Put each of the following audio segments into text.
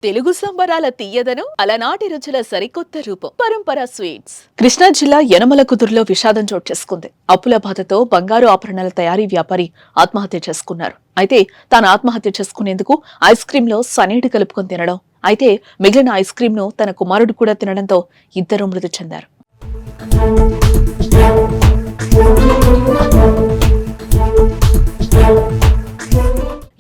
తెలుగు సంబరాల తీయదను అలనాటి రుచుల సరికొత్త రూపం పరంపర స్వీట్స్. కృష్ణా జిల్లా యనమలకుదురులో విషాదం చోటు చేసుకుంది. అప్పుల బాధతో బంగారు ఆభరణాల తయారీ వ్యాపారి ఆత్మహత్య చేసుకున్నారు. అయితే తాను ఆత్మహత్య చేసుకునేందుకు ఐస్ క్రీమ్ లో సనీడ్ కలుపుకొని తినడం, అయితే మిగిలిన ఐస్ క్రీమ్ ను తన కుమారుడు కూడా తినడంతో ఇద్దరు మృతి చెందారు.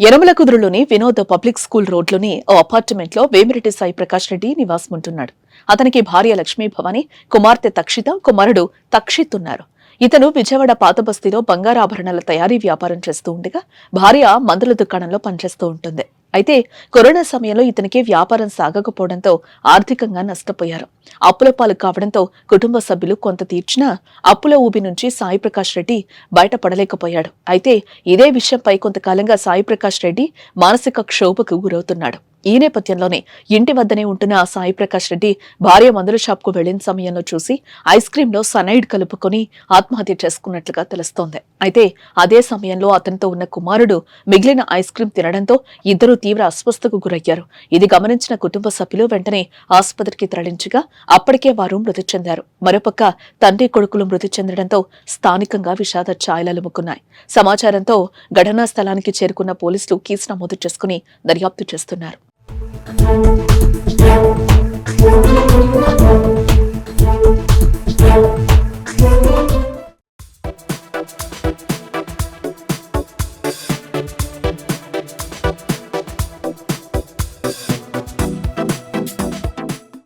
యనమలకుదురులోని వినోద్ పబ్లిక్ స్కూల్ రోడ్లోని ఓ అపార్ట్మెంట్ లో వేమిరెడ్డి సాయి ప్రకాష్ రెడ్డి నివాసం ఉంటున్నాడు. అతనికి భార్య లక్ష్మీ భవాని, కుమార్తె తక్షిత, కుమారుడు తక్షిత్ ఉన్నారు. ఇతను విజయవాడ పాతబస్తీలో బంగారు ఆభరణాల తయారీ వ్యాపారం చేస్తూ ఉండగా భార్య మందుల దుకాణంలో పనిచేస్తూ ఉంటుంది. అయితే కరోనా సమయంలో ఇతనికి వ్యాపారం సాగకపోవడంతో ఆర్థికంగా నష్టపోయారు. అప్పుల పాలు కావడంతో కుటుంబ సభ్యులు కొంత తీర్చినా అప్పుల ఊబి నుంచి సాయి ప్రకాష్ రెడ్డి బయటపడలేకపోయాడు. అయితే ఇదే విషయంపై కొంతకాలంగా సాయి ప్రకాష్ రెడ్డి మానసిక క్షోభకు గురవుతున్నాడు. ఈ నేపథ్యంలోనే ఇంటి వద్దనే ఉంటున్న సాయి ప్రకాష్ రెడ్డి భార్య మందుల షాప్ కు వెళ్లిన సమయంలో చూసి ఐస్ క్రీమ్ లో సనైడ్ కలుపుకొని ఆత్మహత్య చేసుకున్నట్లుగా తెలుస్తోంది. అయితే అదే సమయంలో అతనితో ఉన్న కుమారుడు మిగిలిన ఐస్ క్రీమ్ తినడంతో ఇద్దరు తీవ్ర అస్వస్థకు గురయ్యారు. ఇది గమనించిన కుటుంబ సభ్యులు వెంటనే ఆసుపత్రికి తరలించగా అప్పటికే వారు మృతి చెందారు. మరోపక్క తండ్రి కొడుకులు మృతి చెందడంతో స్థానికంగా విషాద ఛాయలలుముకున్నాయి. సమాచారంతో ఘటనా స్థలానికి చేరుకున్న పోలీసులు కేసు నమోదు చేసుకుని దర్యాప్తు చేస్తున్నారు.